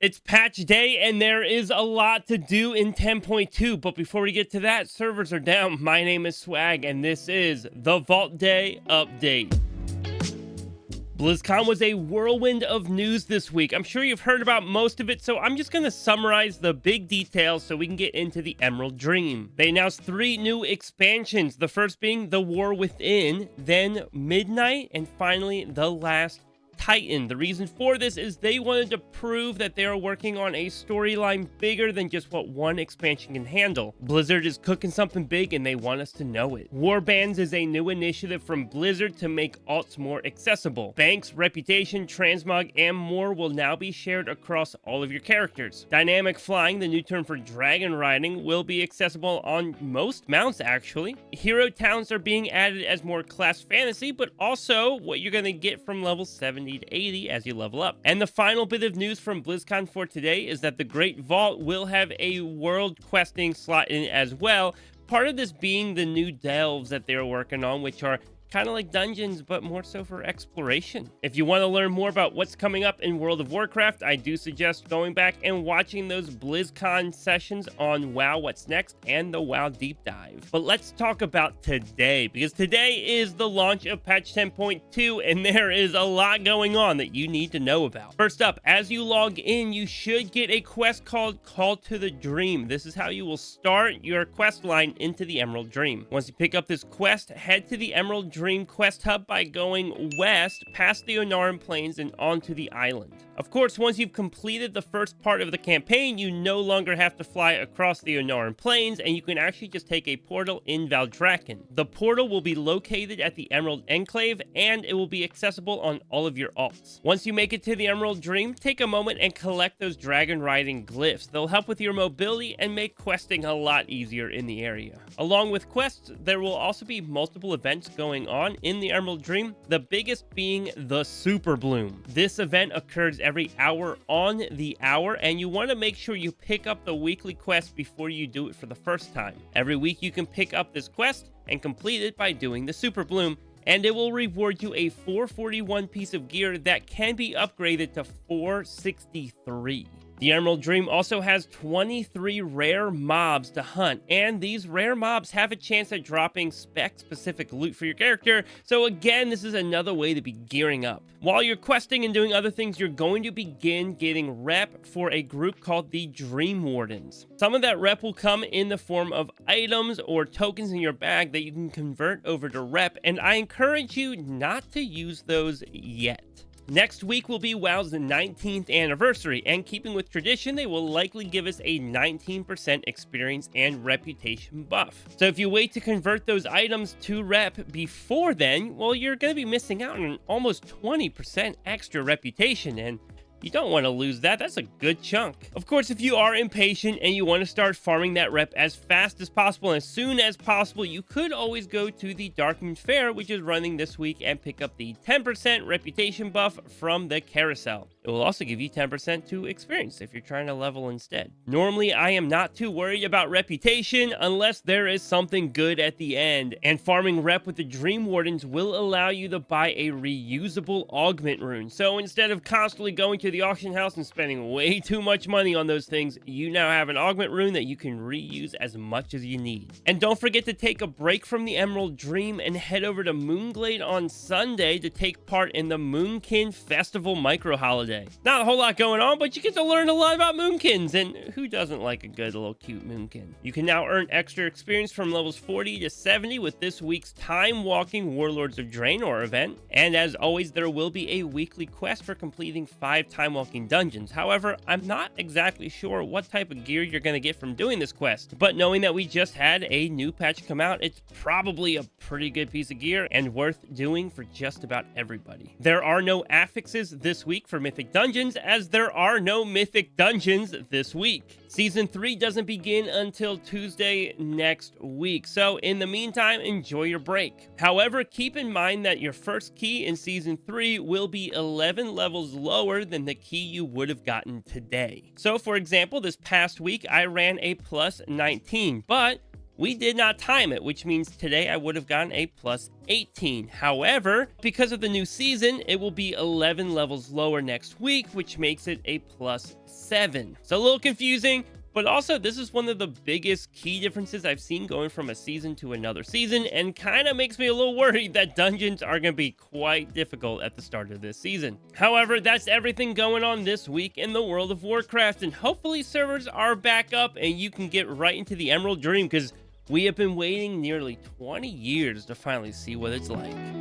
It's patch day and there is a lot to do in 10.2, but before we get to that, servers are down. My name is Swag and this is the Vault Day Update. BlizzCon was a whirlwind of news this week. I'm sure you've heard about most of it, so I'm just going to summarize the big details so we can get into the Emerald Dream. They announced 3 new expansions, the first being the War Within, then Midnight, and finally the last Titan. The reason for this is they wanted to prove that they are working on a storyline bigger than just what one expansion can handle. Blizzard is cooking something big and they want us to know it. Warbands is a new initiative from Blizzard to make alts more accessible. Banks, Reputation, Transmog, and more will now be shared across all of your characters. Dynamic Flying, the new term for dragon riding, will be accessible on most mounts actually. Hero towns are being added as more class fantasy, but also what you're going to get from level 70 to 80 as you level up. And the final bit of news from BlizzCon for today is that the Great Vault will have a world questing slot in it as well. Part of this being the new delves that they're working on, which are kind of like dungeons, but more so for exploration. If you want to learn more about what's coming up in World of Warcraft, I do suggest going back and watching those BlizzCon sessions on WoW What's Next and the WoW Deep Dive. But let's talk about today, because today is the launch of patch 10.2, and there is a lot going on that you need to know about. First up, as you log in, you should get a quest called Call to the Dream. This is how you will start your quest line into the Emerald Dream. Once you pick up this quest, head to the Emerald Dream quest hub by going west past the Onaran Plains and onto the island. Of course, once you've completed the first part of the campaign, you no longer have to fly across the Onaran Plains, and you can actually just take a portal in Valdrakken. The portal will be located at the Emerald Enclave, and it will be accessible on all of your alts. Once you make it to the Emerald Dream, take a moment and collect those dragon riding glyphs. They'll help with your mobility and make questing a lot easier in the area. Along with quests, there will also be multiple events going on in the Emerald Dream, the biggest being the Superbloom. This event occurs every hour on the hour, and you want to make sure you pick up the weekly quest before you do it for the first time. Every week you can pick up this quest and complete it by doing the Superbloom, and it will reward you a 441 piece of gear that can be upgraded to 463. The Emerald Dream also has 23 rare mobs to hunt, and these rare mobs have a chance at dropping spec-specific loot for your character, so again, this is another way to be gearing up. While you're questing and doing other things, you're going to begin getting rep for a group called the Dream Wardens. Some of that rep will come in the form of items or tokens in your bag that you can convert over to rep, and I encourage you not to use those yet. Next week will be WoW's 19th anniversary, and keeping with tradition, they will likely give us a 19% experience and reputation buff. So if you wait to convert those items to rep before then, well, you're going to be missing out on almost 20% extra reputation, and you don't want to lose that. That's a good chunk. Of course, if you are impatient and you want to start farming that rep as fast as possible and as soon as possible, you could always go to the Darkmoon Fair, which is running this week, and pick up the 10% reputation buff from the carousel. It will also give you 10% to experience if you're trying to level instead. Normally, I am not too worried about reputation unless there is something good at the end, and farming rep with the Dream Wardens will allow you to buy a reusable augment rune. So instead of constantly going to the auction house and spending way too much money on those things, you now have an augment rune that you can reuse as much as you need. And don't forget to take a break from the Emerald Dream and head over to Moonglade on Sunday to take part in the Moonkin Festival micro holiday. Not a whole lot going on, but you get to learn a lot about Moonkins, and who doesn't like a good little cute Moonkin? You can now earn extra experience from levels 40 to 70 with this week's Time Walking Warlords of Draenor event, and as always, there will be a weekly quest for completing 5 Time Walking dungeons. However, I'm not exactly sure what type of gear you're going to get from doing this quest, but knowing that we just had a new patch come out, it's probably a pretty good piece of gear and worth doing for just about everybody. There are no affixes this week for Mythic Dungeons, as there are no Mythic Dungeons this week. Season 3 doesn't begin until Tuesday next week, so in the meantime, enjoy your break. However, keep in mind that your first key in Season 3 will be 11 levels lower than the key you would have gotten today. So for example, this past week, I ran a plus 19, but we did not time it, which means today I would have gotten a plus 18. However, because of the new season, it will be 11 levels lower next week, which makes it a plus 7. So a little confusing. But also, this is one of the biggest key differences I've seen going from a season to another season, and kind of makes me a little worried that dungeons are going to be quite difficult at the start of this season. However, that's everything going on this week in the world of Warcraft, and hopefully servers are back up and you can get right into the Emerald Dream, because we have been waiting nearly 20 years to finally see what it's like.